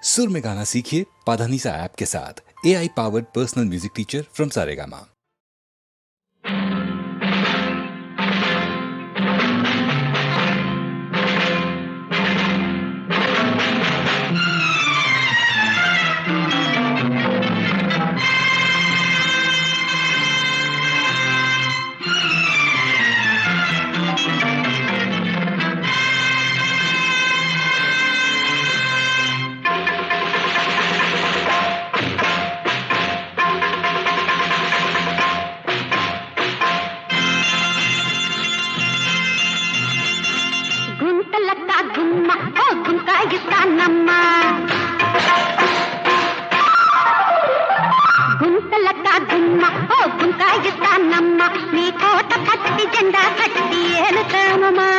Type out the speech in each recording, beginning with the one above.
सुर में गाना सीखिए पाधानीसा ऐप के साथ। AI powered personal music teacher from Saregama. గుంతలక్క గుమ్మ ఓ గుంకాయిస్తానమ్మ నీ కోట కట్టి జెండా కట్టి ఏలుతామమ్మా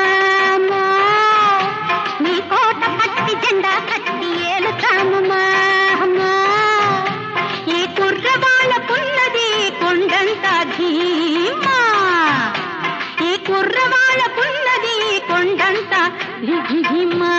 నీ కోట కట్టి జెండా కట్టి ఏలుతామమ్మా ఈ కుర్రవాళ్ళకున్నది కొండంత ధీమా ఈ కుర్రవాళ్ళకున్నది కొండంత ధీమా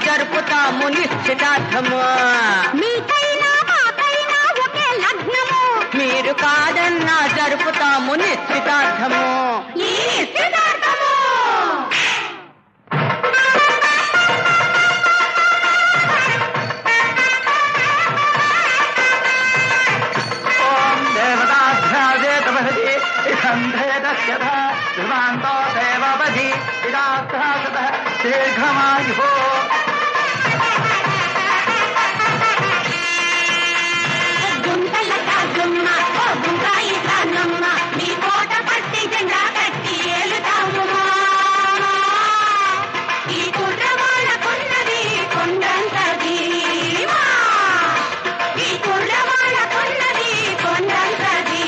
జరుపుతాము నిశ్చితార్థము. మీకైనా మాకైనా ఒకే లగ్నము. మీరు కాదన్నా జరుపుతాము నిశ్చితార్థము. गन्धेदस्यतः ध्रुवान्तो देववधि विरासतः दीर्घमायुः గుంటలకా గుమ్మ ఓ గుంకాయి సానమ్మ నీ కోట పట్టి జెండా కట్టి ఏలుతావుమా ఈ కుర్రవాళ్ళకున్నది కొండంతది ఈ కుర్రవాళ్ళకున్నది కొండంతది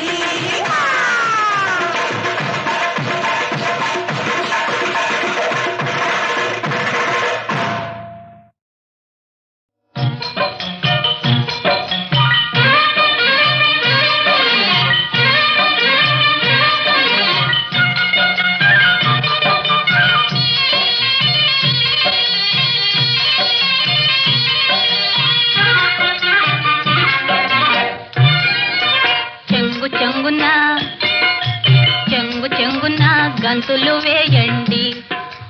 గంతులు వేయండి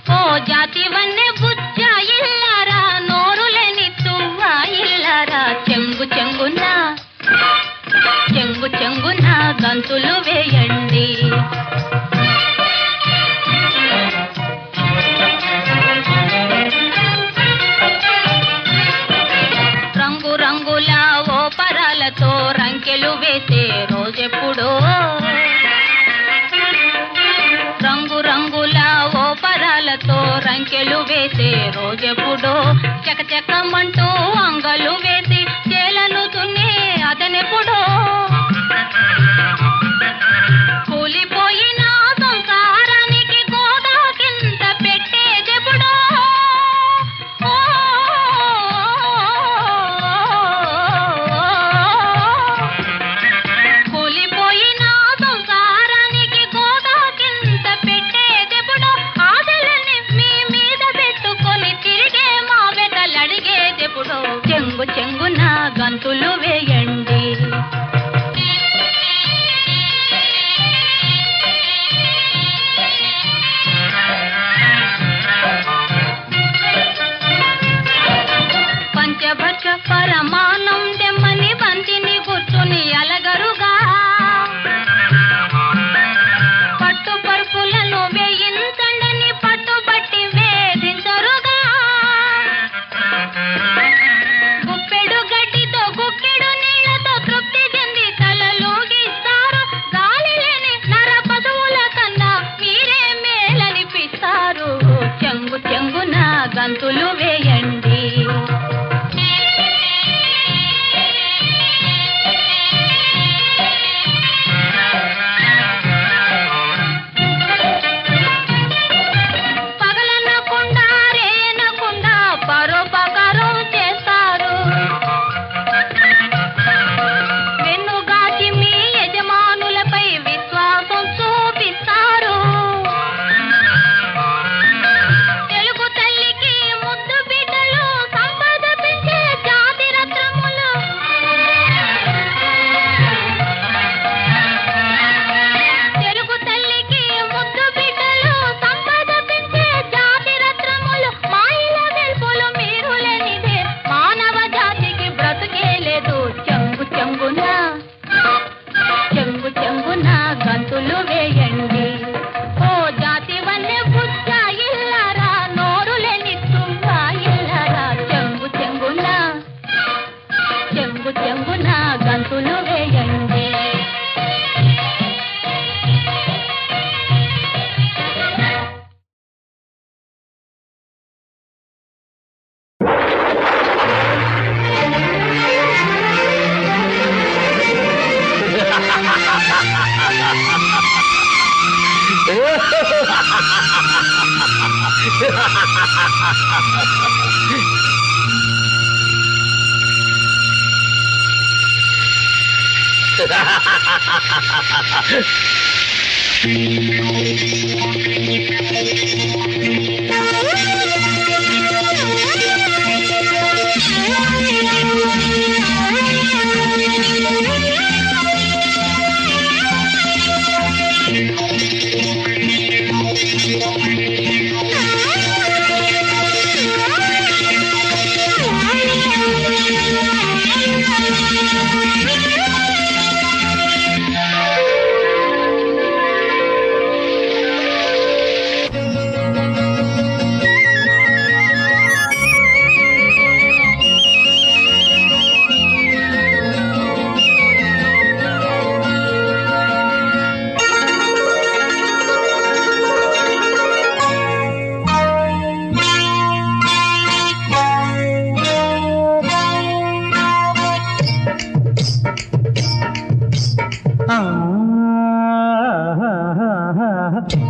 ఓ జాతి వన్నె బుచ్చ ఇల్లారా నోరులేని తువ్వ ఇల్లారా చెంగు చెంగున చెంగు చెంగున గంతులు వేయండి రంగు రంగుల ఓ పరాలతో రంకెలు వేసే రోజెప్పుడో రంగు రంగుల ఓ పరాలతో రంకెలు వేసే రోజెప్పుడో చకచకమంటూ అంగలు వేసి చేలను తున్నే అతనెప్పుడో కూలిపోయిన సంసారానికి గోదా కింద పెట్టేదెప్పుడో కూలిపోయిన సంసారానికి గోదా కింద పెట్టేదెప్పుడో ఆశలని మీ మీద పెట్టుకొని తిరిగే మా వెతలడిగేదెప్పుడో చెంగు చెంగున గంతులు వేయండి పంచభక్ష పరమానం దెమ్మని బంతిని కూర్చుని అలగరుగా పట్టు పరుపులను వేయించండని పట్టుబట్టి వేధించరుగా గుప్పెడు గడ్డితో గుక్కెడు నీళ్లతో తృప్తి చెంది తలలోగిస్తారు గాలి లేని నర పశువుల కన్నా మీరే మేలనిపిస్తారు చెంగు చెంగున గంతులు వేయండి పగలనకుండా రేనకుండా పరోపకారం చేస్తారు వెన్నుగాచి మీ యజమానులపై విశ్వాసం చూపిస్తారు తెలుగు తల్లికి ముద్దు బిడ్డలు సంపద పెంచే జాతి రత్నములు తెలుగు తల్లికి ముద్దు బిడ్డలు సంపద పెంచే జాతి రత్నములు మాయిల వెల్పులు మీరు లేనిదే మానవ జాతికి బ్రతుకే లేదు చెంగు చెంగున చెంగు చెంగున గంతులు వేయండి ఓ జాతి వల్లే బుచ్చ ఇల్లారా నోరు లేని తువ్వ ఇల్లారా చెంగు చెంగున చెంగు చెంగున గంతులు వేయండి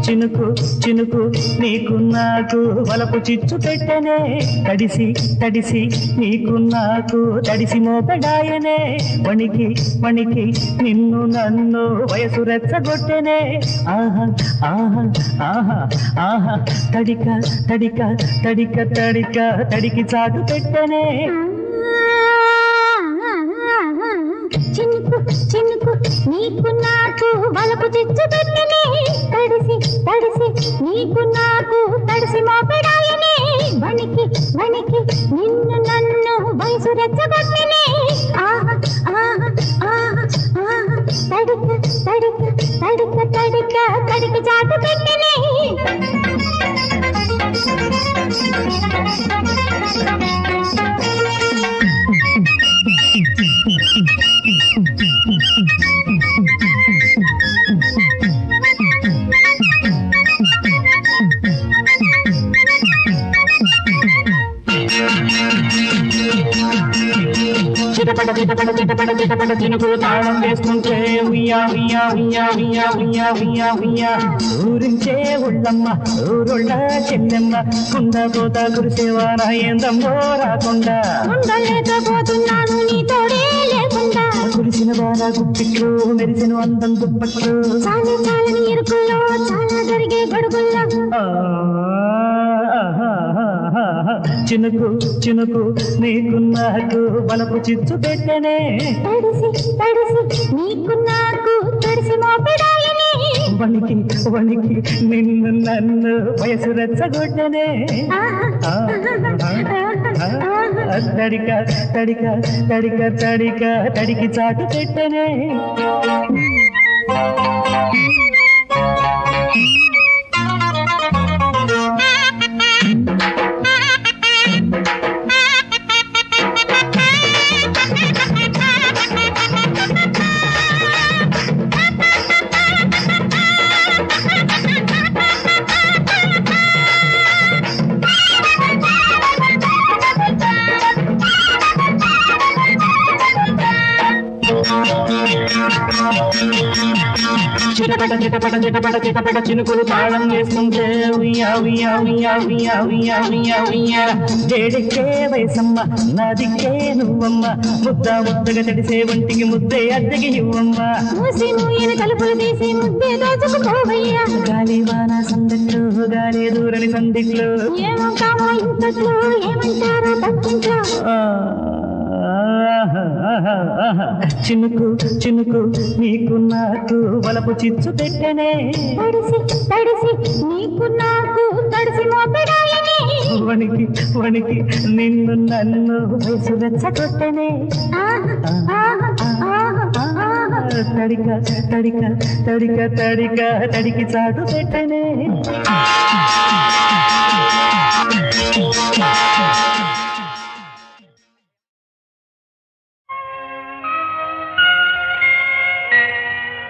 చినుకు చినుకు నీకు నాకు వలపు చిచ్చు పెట్టనే తడిసి తడిసి నీకు నాకు తడిసి మోపడాయనే వణికి వణికి నిన్ను నన్ను వయసు రెచ్చగొట్టెనే ఆహా ఆహా ఆహా ఆహా తడిక తడిక తడిక తడిక తడికి చాటు పెట్టనే చినుకు చినుకు నీకు నాకు వలపు చిచ్చు పెట్టనే తడిసి తడిసి నీకు నాకు తడిసి మోపెడాయనే వణికి వణికి నిన్ను నన్ను వయసు రెచ్చగొట్టనే ఆహా ఆహా ఆహా ఆహా తడిక తడిక తడిక తడిక తడికి చాటు పెట్టనే చిటపట చిటపట చిటపట చిటపట చినుకులు తాళం వేస్తుంటే ఉయ్యా ఉయ్యా ఉయ్యా ఉయ్యా ఉయ్యా ఉయ్యా ఉయ్యా ఊరించే ఉళ్ళమ్మ ఊరుళ్ళ చెల్లెమ్మ కుండ పోత కురిసేవాన ఏందమ్మో రాకుండా ఉండలేకపోతున్నాను నీ తోడే లేకుండా కురిసిన బాల గుప్పిట్లు మెరిసిన అందం దుప్పట్లు చాలే చాలని ఇరుకుల్లో చాలా జరిగే గడుగుల్లో చినుకు చినుకు నీకు నాకు బలపు చిచ్చు పెట్టనే తడిసి తడిసి నీకు నాకు తడిసి మోపెడాయనే వణికి వణికి నిన్ను నన్ను వయసు రెచ్చగొట్టనే తడిక తడిక తడిక తడిక తడికి చాటు పెట్టనే చిటపట చిటపట చిటపట చిటపట చినుకులు తాళం వేస్తుంటే ఉయ్యా ఉయ్యా ఉయ్యా ఉయ్యా ఉయ్యా ఉయ్యా ఉయ్యా వేడికే వయసమ్మ నాదికే నువ్వమ్మ ముద్ద ముద్దగా తడిసే ఒంటికి ముద్దే అద్దెకి ఇవ్వమ్మ మూసి మూయన తలుపులు తీసి ముద్దే దోచుకుపోవయ్యా గాలి వాన సందట్లు గాలి దూరని సందిట్లు ఏమంటావో ఇంతట్లో ఏమంటారో తక్కింట్లో చినుకు చినుకు నీకు నాకు వలపు చిచ్చు పెట్టనే తడిసి తడిసి నీకు నాకు తడిసి మోపెడాయనే వణికి వణికి నిన్ను నన్ను వయసు రెచ్చగొట్టనే తడిక తడిక తడిక తడిక తడికి చాటు పెట్టనే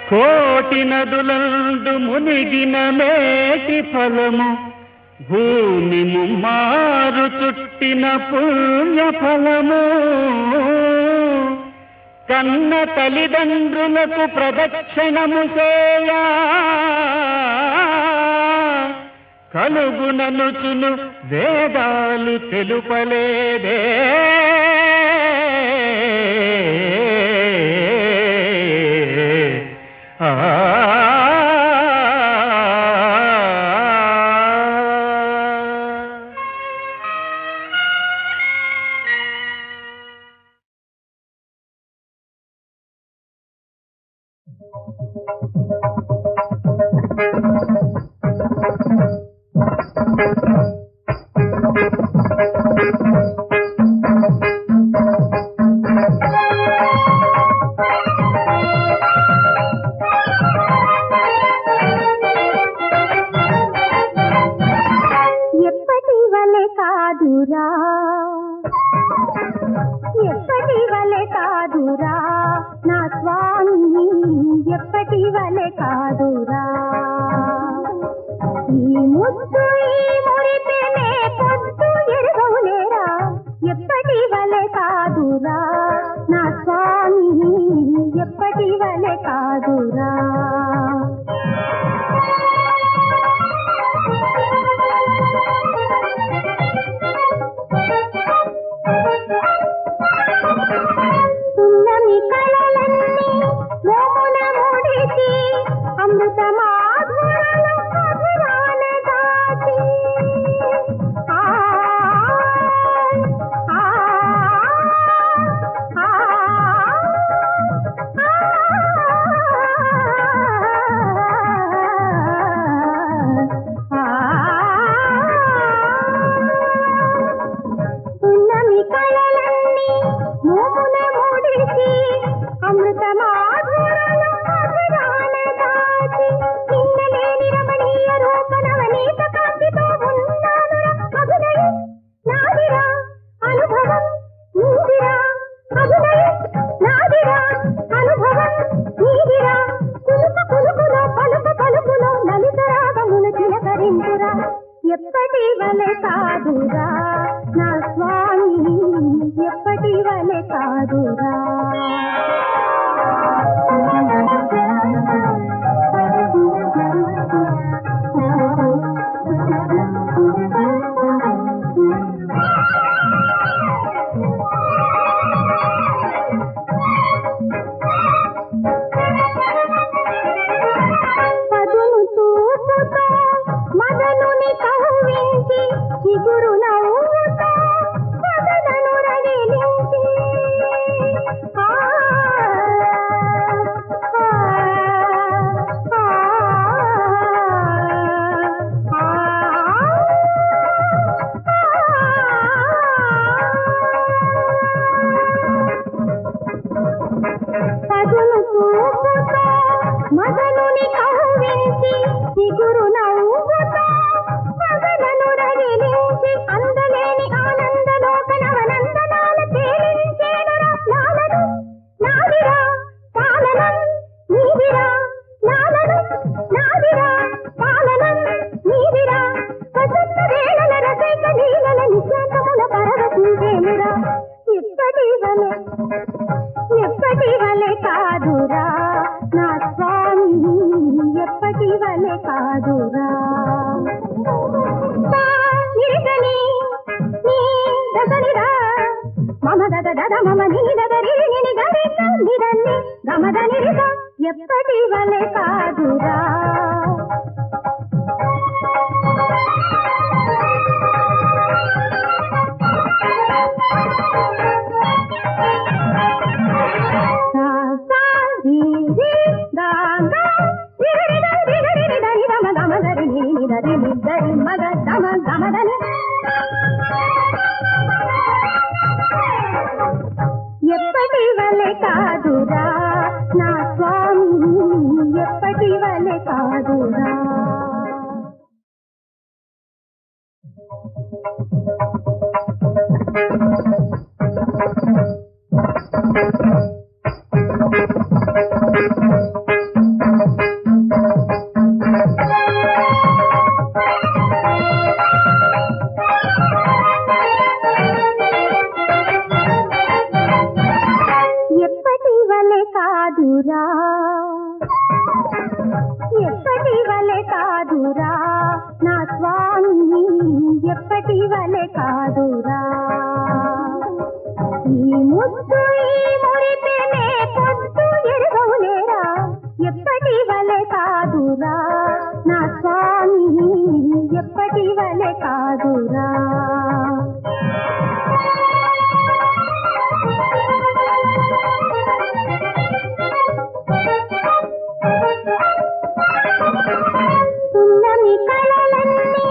కోటి నదులందు మునిగిన మేటి ఫలము భూమి ముమ్మారు చుట్టిన పుణ్య ఫలము కన్న తల్లిదండ్రులకు ప్రదక్షిణము చేయా కలుగుననుచును వేదాలు తెలుపలేదే పలకరింపురా ఎప్పటి వలె కాదురా నా స్వామి ఎప్పటి వలె కాదురా పదును తూపుతో మదనుని కవ్వించి చిగురు నవ్వుతో మదనను రగిలించి ఆ, ఆ, ఆ, పదును తూపుతో మదనుని కవ్వించి చిగురు నవ్వుతో మదనను రగిలించి అందలేని ఆనందలోక నవనందనాల తేలించేనురా లాలను నాదిరా పాలనం నీదిరా లాలను నాదిరా పాలనం నీదిరా వసంత వేళల రసైక లీలల నిశాంతముల పరవశించేనురా ఎప్పటి వలె కాదురా నా స్వామి ఎప్పటి వలె కాదురా నిరగని నీ దదనిరా మమ దద దద మమ నీ దదరి ని గరి నిరన్ని గమద నిరిద ఎప్పటి వలె కాదురా ఎప్పటి వలె కాదురా నా స్వామి ఎప్పటి వలె కాదురా ఎప్పటి వలె కాదురా ఎప్పటి వలె కాదురా నా స్వామి ఎప్పటి వలె కాదురా ఈ ముద్దు ఈ మురిపెనే పొద్దు ఎరుగవులేరా ఎప్పటి వలె కాదురా నా స్వామి ఎప్పటి వలె కాదురా పున్నమి కళలన్నీ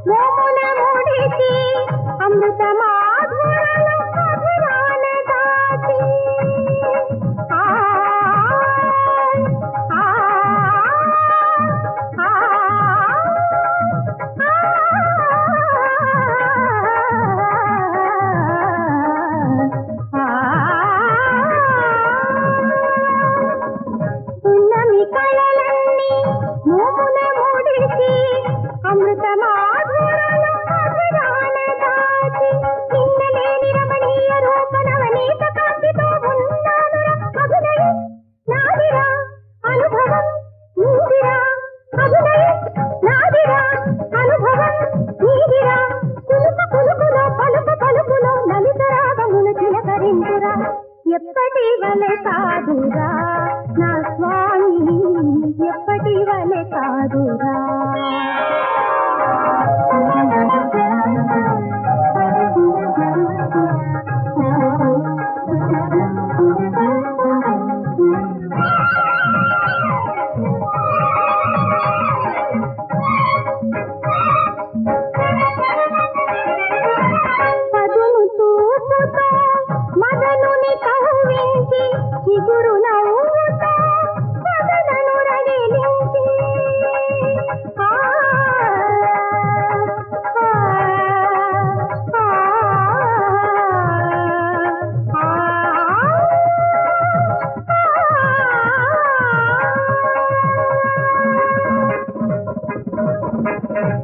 మోమున ముడిచి అమృత మాధురాల మధురాన దాచి ఆ, ఆ, ఆ, ఆ,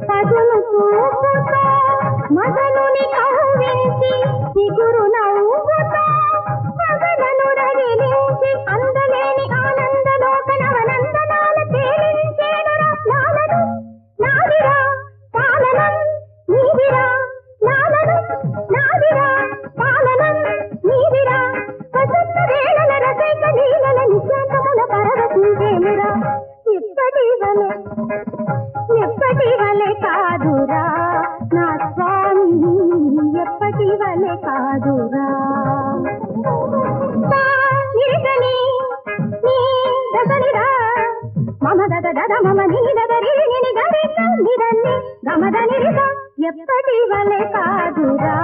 పదును చూపుతో మదనుని కవ్వించి చిగురు నవ్వుతో పగలను రగిలించి అందలేని ఆనందలోక నవనందనాల తేలించేనురా లాలను నాదిరా పాలనం నీదిరా లాలను నాదిరా పాలనం నీదిరా వసంత వేళల రసైక లీలల నిశాంతముల పరవశించేనురా ఎప్పటి వలె కాదురా నా స్వామి ఎప్పటి వలె కాదురా నిరసని నీ దసనిరా మమ దద దద మమ నీ దదరి నిని గరి నిరన్ని గమద నిరిస ఎప్పటి వలె కాదురా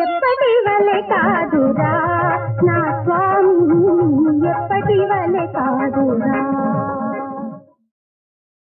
ఎప్పటి వలె కాదురా నా స్వామి ఎప్పటి వలె కాదురా